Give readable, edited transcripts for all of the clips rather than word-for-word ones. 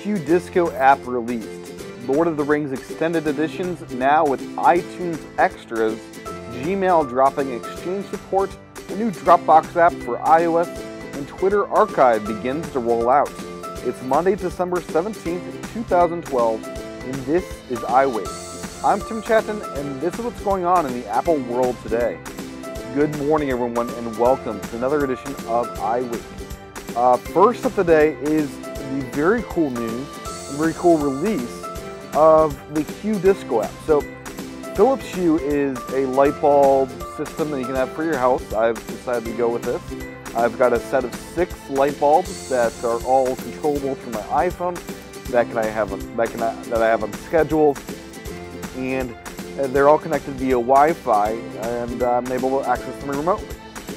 Q Disco app released. Lord of the Rings Extended Editions now with iTunes Extras, Gmail dropping Exchange support, a new Dropbox app for iOS, and Twitter Archive begins to roll out. It's Monday, December 17th, 2012, and this is iWake. I'm Tim Chaten, and this is what's going on in the Apple world today. Good morning, everyone, and welcome to another edition of iWake. First up today is the very cool news, and very cool release of the Q Disco app. So, Philips Hue is a light bulb system that you can have for your house. I've decided to go with this. I've got a set of 6 light bulbs that are all controllable through my iPhone. That I have on schedules, and they're all connected via Wi-Fi, and I'm able to access them remotely.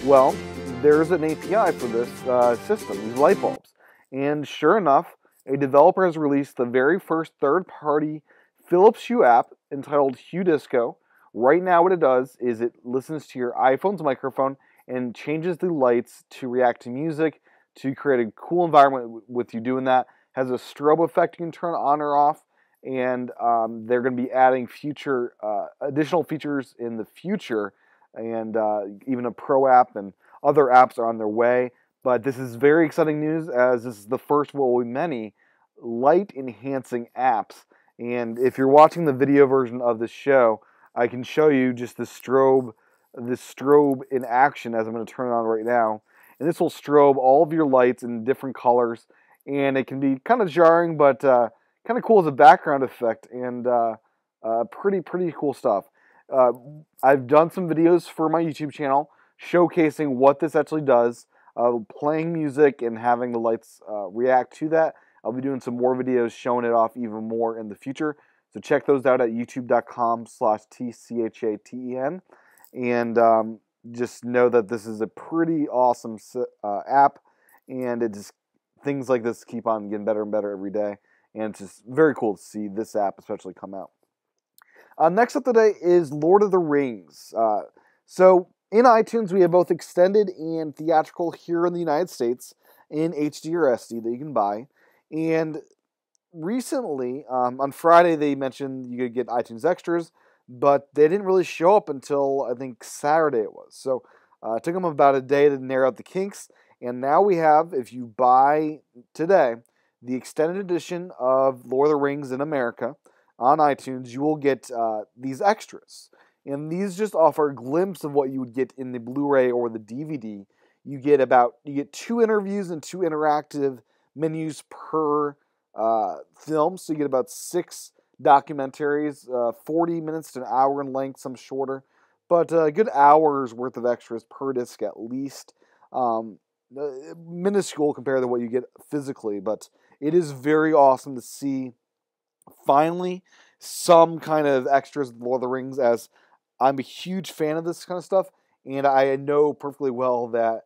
Well, there's an API for this system, these light bulbs, and sure enough, a developer has released the very first third-party Philips Hue app entitled Hue Disco. Right now, what it does is it listens to your iPhone's microphone and changes the lights to react to music to create a cool environment with you doing that. Has a strobe effect you can turn on or off, and they're going to be adding additional features in the future, and even a pro app and other apps are on their way. But this is very exciting news, as this is the first of what will be many light-enhancing apps. And if you're watching the video version of this show, I can show you just the strobe in action as I'm going to turn it on right now. And this will strobe all of your lights in different colors, and it can be kind of jarring, but kind of cool as a background effect, and pretty cool stuff. I've done some videos for my YouTube channel showcasing what this actually does, playing music and having the lights react to that. I'll be doing some more videos showing it off even more in the future. So check those out at youtube.com/TCHATEN. And just know that this is a pretty awesome app, and things like this keep on getting better and better every day. And it's just very cool to see this app especially come out. Next up today is Lord of the Rings. So in iTunes, we have both extended and theatrical here in the United States in HD or SD that you can buy. And recently, on Friday, they mentioned you could get iTunes Extras, but they didn't really show up until, I think, Saturday it was. So it took them about a day to narrow out the kinks. And now we have, if you buy today, the extended edition of Lord of the Rings in America on iTunes, you will get these extras. And these just offer a glimpse of what you would get in the Blu-ray or the DVD. You get 2 interviews and 2 interactive menus per film. So you get about 6 documentaries, 40 minutes to an hour in length, some shorter. But a good hour's worth of extras per disc at least. Minuscule compared to what you get physically, but it is very awesome to see finally some kind of extras with Lord of the Rings, as I'm a huge fan of this kind of stuff, and I know perfectly well that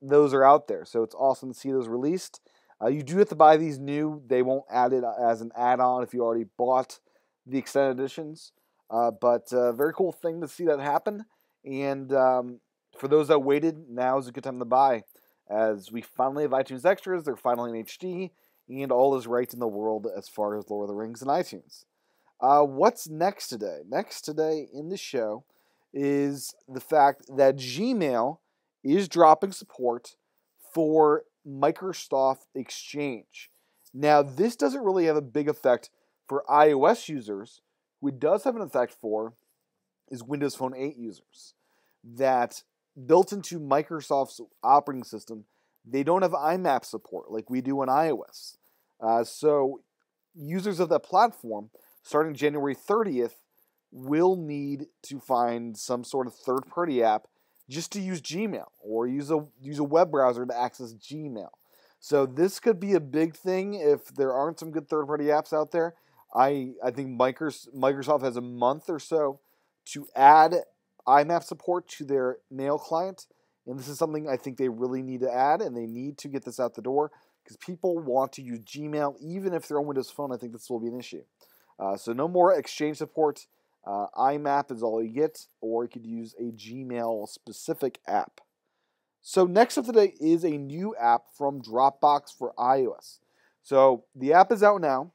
those are out there. So it's awesome to see those released. You do have to buy these new. They won't add it as an add-on if you already bought the extended editions. But very cool thing to see that happen. And for those that waited, now is a good time to buy, as we finally have iTunes Extras. They're finally in HD, and all is right in the world as far as Lord of the Rings and iTunes. What's next today? Next today in the show is the fact that Gmail is dropping support for Microsoft Exchange. Now, this doesn't really have a big effect for iOS users. Who it does have an effect for is Windows Phone 8 users. That built into Microsoft's operating system, they don't have IMAP support like we do on iOS. So users of that platform, starting January 30th, will need to find some sort of third-party app just to use Gmail, or use a web browser to access Gmail. So this could be a big thing if there aren't some good third-party apps out there. I think Microsoft has a month or so to add IMAP support to their mail client, and this is something I think they really need to add, and they need to get this out the door, because people want to use Gmail even if they're on Windows Phone. I think this will be an issue. So no more Exchange support. IMAP is all you get, or you could use a Gmail-specific app. So next up today is a new app from Dropbox for iOS. So the app is out now.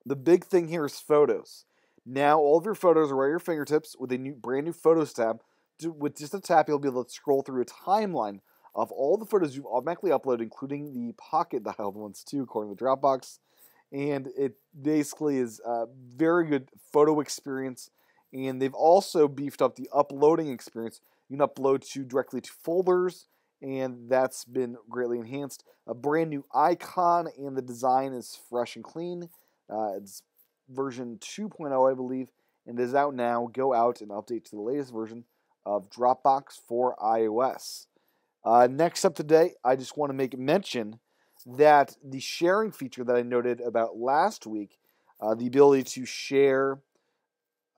The big thing here is photos. Now all of your photos are at your fingertips with a brand new Photos tab. With just a tap, you'll be able to scroll through a timeline of all the photos you've automatically uploaded, including the pocket dialed ones too, according to Dropbox. And it basically is a very good photo experience. And they've also beefed up the uploading experience. You can upload directly to folders, and that's been greatly enhanced. A brand new icon, and the design is fresh and clean. It's version 2.0, I believe, and it is out now. Go out and update to the latest version of Dropbox for iOS. Next up today, I just want to make mention that the sharing feature that I noted about last week, the ability to share,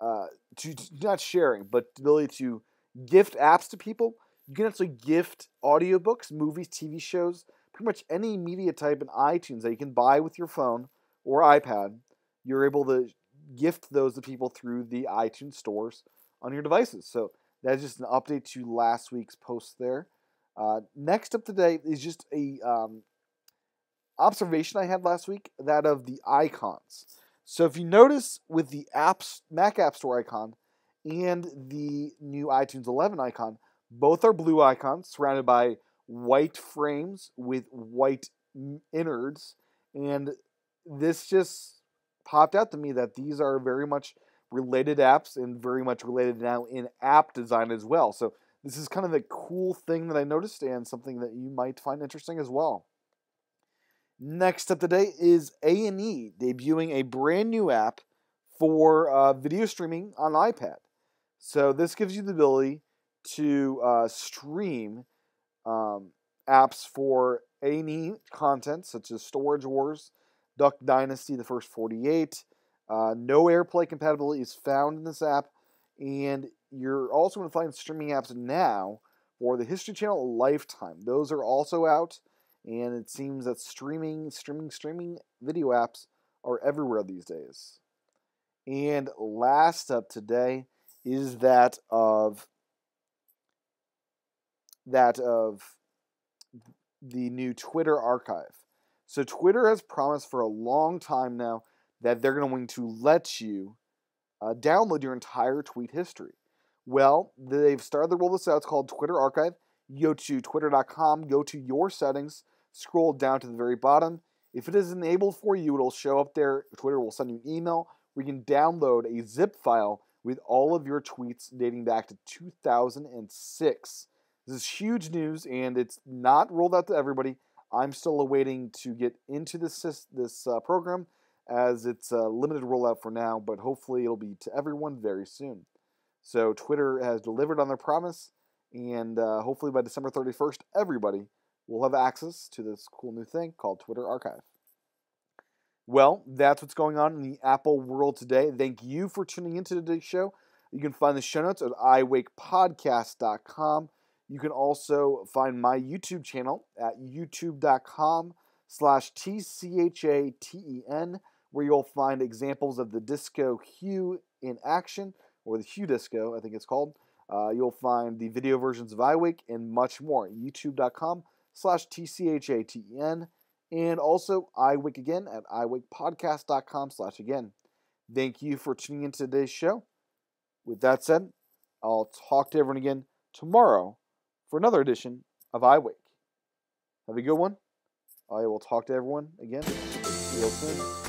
not sharing, but the ability to gift apps to people. You can actually gift audiobooks, movies, TV shows, pretty much any media type in iTunes that you can buy with your phone or iPad. You're able to gift those to people through the iTunes stores on your devices. So that's just an update to last week's post there. Next up today is just a observation I had last week, that of the icons. So if you notice with the Mac App Store icon and the new iTunes 11 icon, both are blue icons surrounded by white frames with white innards. And this just popped out to me that these are very much related apps and very much related now in app design as well. So this is kind of a cool thing that I noticed and something that you might find interesting as well. Next up today is A&E debuting a brand new app for video streaming on iPad. So this gives you the ability to stream apps for A&E content such as Storage Wars, Duck Dynasty, The First 48. No AirPlay compatibility is found in this app, and you're also going to find streaming apps now for the History Channel Lifetime. Those are also out, and it seems that streaming video apps are everywhere these days. And last up today is that of the new Twitter archive. So Twitter has promised for a long time now that they're going to let you download your entire tweet history. Well, they've started to roll this out. It's called Twitter Archive. You go to twitter.com, go to your settings, scroll down to the very bottom. If it is enabled for you, it'll show up there. Twitter will send you an email where you can download a zip file with all of your tweets dating back to 2006. This is huge news, and it's not rolled out to everybody. I'm still awaiting to get into this program, as it's a limited rollout for now, but hopefully it'll be to everyone very soon. So Twitter has delivered on their promise, and hopefully by December 31st, everybody will have access to this cool new thing called Twitter Archive. Well, that's what's going on in the Apple world today. Thank you for tuning into today's show. You can find the show notes at iWakePodcast.com. You can also find my YouTube channel at youtube.com/TCHATEN, where you'll find examples of the Disco Hue in action, or the Hue Disco, I think it's called. You'll find the video versions of iWake and much more. youtube.com/TCHATEN, and also iWake again at iWakePodcast.com/again. Thank you for tuning in to today's show. With that said, I'll talk to everyone again tomorrow for another edition of iWake. Have a good one. I will talk to everyone again real soon.